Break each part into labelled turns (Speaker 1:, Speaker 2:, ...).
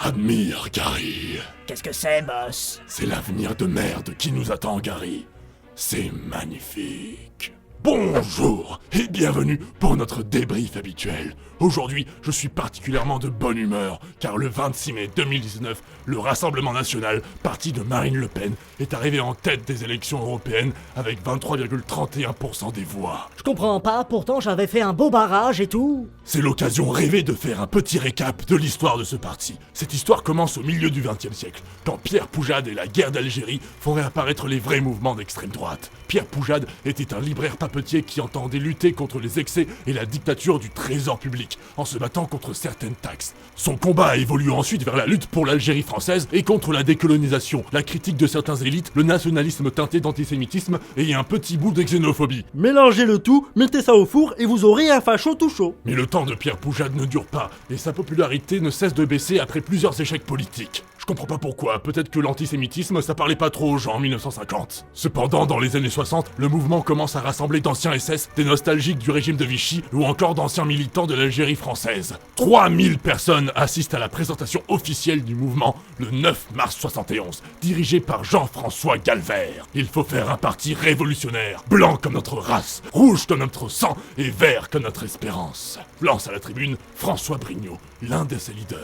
Speaker 1: Admire, Gary.
Speaker 2: Qu'est-ce que c'est, boss?
Speaker 1: C'est l'avenir de merde qui nous attend, Gary. C'est magnifique. Bonjour et bienvenue pour notre débrief habituel. Aujourd'hui, je suis particulièrement de bonne humeur, car le 26 mai 2019, le Rassemblement National, parti de Marine Le Pen, est arrivé en tête des élections européennes avec 23,31% des voix.
Speaker 2: Je comprends pas, pourtant j'avais fait un beau barrage et tout.
Speaker 1: C'est l'occasion rêvée de faire un petit récap de l'histoire de ce parti. Cette histoire commence au milieu du XXe siècle, quand Pierre Poujade et la guerre d'Algérie font réapparaître les vrais mouvements d'extrême droite. Pierre Poujade était un libraire papetier qui entendait lutter contre les excès et la dictature du trésor public, en se battant contre certaines taxes. Son combat a évolué ensuite vers la lutte pour l'Algérie française et contre la décolonisation, la critique de certains élites, le nationalisme teinté d'antisémitisme et un petit bout de xénophobie.
Speaker 3: Mélangez le tout, mettez ça au four et vous aurez un facho tout chaud.
Speaker 1: Mais le temps de Pierre Poujade ne dure pas, et sa popularité ne cesse de baisser après plusieurs échecs politiques. Je comprends pas pourquoi, peut-être que l'antisémitisme ça parlait pas trop aux gens en 1950. Cependant, dans les années 60, le mouvement commence à rassembler d'anciens SS, des nostalgiques du régime de Vichy ou encore d'anciens militants de l'Algérie française. 3000 personnes assistent à la présentation officielle du mouvement le 9 mars 71, dirigé par Jean-François Galvert. Il faut faire un parti révolutionnaire, blanc comme notre race, rouge comme notre sang et vert comme notre espérance. Lance à la tribune François Brignot, l'un de ses leaders.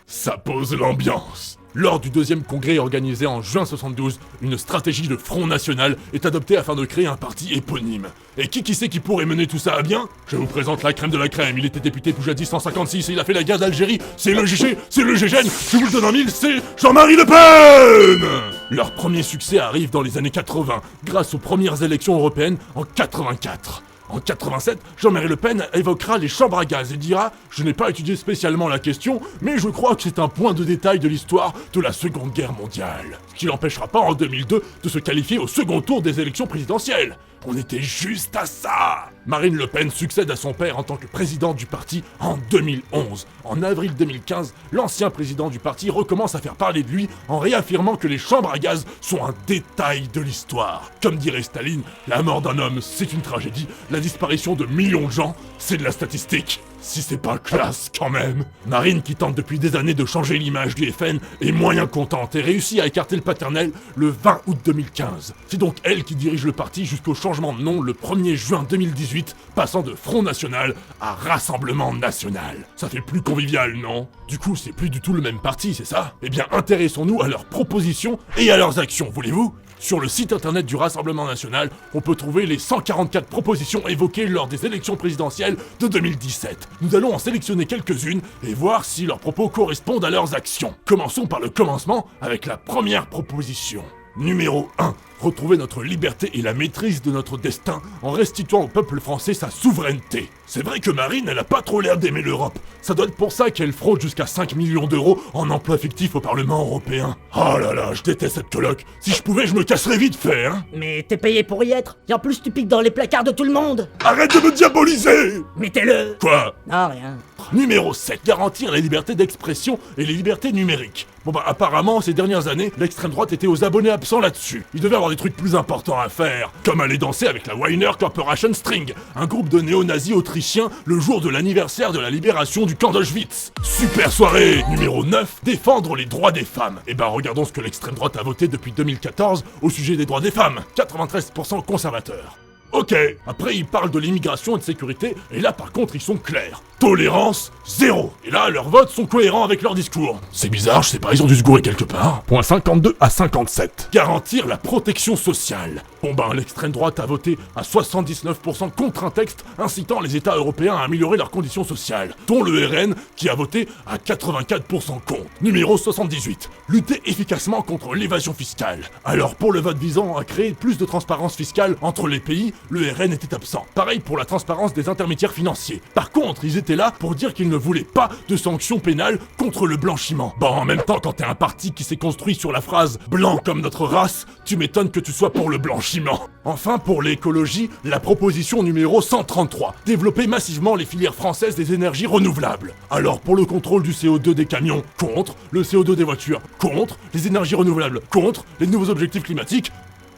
Speaker 1: Ça pose l'ambiance. Lors du deuxième congrès organisé en juin 72, une stratégie de Front National est adoptée afin de créer un parti éponyme. Et qui sait qui pourrait mener tout ça à bien? Je vous présente la crème de la crème, il était député poujadiste en 56 et il a fait la guerre d'Algérie, c'est le GG, c'est le GGN, je vous le donne en mille, c'est Jean-Marie Le Pen! Leur premier succès arrive dans les années 80, grâce aux premières élections européennes en 84. En 87, Jean-Marie Le Pen évoquera les chambres à gaz et dira « Je n'ai pas étudié spécialement la question, mais je crois que c'est un point de détail de l'histoire de la Seconde Guerre mondiale. » Ce qui l'empêchera pas en 2002 de se qualifier au second tour des élections présidentielles. On était juste à ça. Marine Le Pen succède à son père en tant que président du parti en 2011. En avril 2015, l'ancien président du parti recommence à faire parler de lui en réaffirmant que les chambres à gaz sont un détail de l'histoire. Comme dirait Staline, la mort d'un homme, c'est une tragédie, la disparition de millions de gens, c'est de la statistique. Si c'est pas classe quand même. Marine, qui tente depuis des années de changer l'image du FN, est moyen contente et réussit à écarter le paternel le 20 août 2015. C'est donc elle qui dirige le parti jusqu'au changement de nom le 1er juin 2018, passant de Front National à Rassemblement National. Ça fait plus convivial, non? Du coup, c'est plus du tout le même parti, c'est ça? Eh bien, intéressons-nous à leurs propositions et à leurs actions, voulez-vous? Sur le site internet du Rassemblement National, on peut trouver les 144 propositions évoquées lors des élections présidentielles de 2017. Nous allons en sélectionner quelques-unes et voir si leurs propos correspondent à leurs actions. Commençons par le commencement avec la première proposition. Numéro 1. Retrouver notre liberté et la maîtrise de notre destin en restituant au peuple français sa souveraineté. C'est vrai que Marine, elle a pas trop l'air d'aimer l'Europe. Ça doit être pour ça qu'elle fraude jusqu'à 5 millions d'euros en emploi fictif au Parlement européen. Oh là là, je déteste cette coloc. Si je pouvais, je me casserais vite fait, hein.
Speaker 2: Mais t'es payé pour y être, et en plus tu piques dans les placards de tout le monde.
Speaker 1: Arrête de me diaboliser!
Speaker 2: Mettez-le.
Speaker 1: Quoi?
Speaker 2: Non, rien.
Speaker 1: Numéro 7. Garantir la liberté d'expression et les libertés numériques. Bon bah apparemment, ces dernières années, l'extrême droite était aux abonnés absents là-dessus. Il devait avoir des trucs plus importants à faire, comme aller danser avec la Wiener Corporation String, un groupe de néo-nazis autrichiens le jour de l'anniversaire de la libération du camp d'Auschwitz. Super soirée. Numéro 9. Défendre les droits des femmes. Et bah regardons ce que l'extrême droite a voté depuis 2014 au sujet des droits des femmes. 93% conservateurs. Ok, après ils parlent de l'immigration et de sécurité, et là par contre ils sont clairs. Tolérance, zéro. Et là leurs votes sont cohérents avec leur discours. C'est bizarre, je sais pas, ils ont dû se gourer quelque part. Point 52 à 57. Garantir la protection sociale. Bon ben l'extrême droite a voté à 79% contre un texte incitant les États européens à améliorer leurs conditions sociales, dont le RN qui a voté à 84% contre. Numéro 78. Lutter efficacement contre l'évasion fiscale. Alors pour le vote visant à créer plus de transparence fiscale entre les pays, le RN était absent. Pareil pour la transparence des intermédiaires financiers. Par contre, ils étaient là pour dire qu'ils ne voulaient pas de sanctions pénales contre le blanchiment. Bon, en même temps, quand t'es un parti qui s'est construit sur la phrase « blanc comme notre race », tu m'étonnes que tu sois pour le blanchiment. Enfin, pour l'écologie, la proposition numéro 133. Développer massivement les filières françaises des énergies renouvelables. Alors, pour le contrôle du CO2 des camions, contre. Le CO2 des voitures, contre. Les énergies renouvelables, contre. Les nouveaux objectifs climatiques,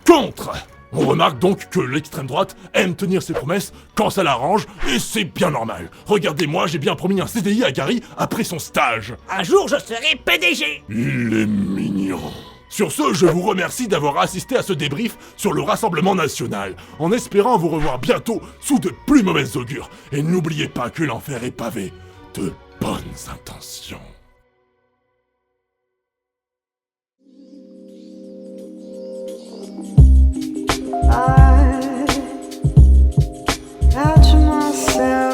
Speaker 1: contre. On remarque donc que l'extrême droite aime tenir ses promesses quand ça l'arrange, et c'est bien normal. Regardez-moi, j'ai bien promis un CDI à Gary après son stage.
Speaker 2: Un jour, je serai PDG.
Speaker 1: Il est mignon. Sur ce, je vous remercie d'avoir assisté à ce débrief sur le Rassemblement National, en espérant vous revoir bientôt sous de plus mauvaises augures. Et n'oubliez pas que l'enfer est pavé de bonnes intentions.
Speaker 4: I catch myself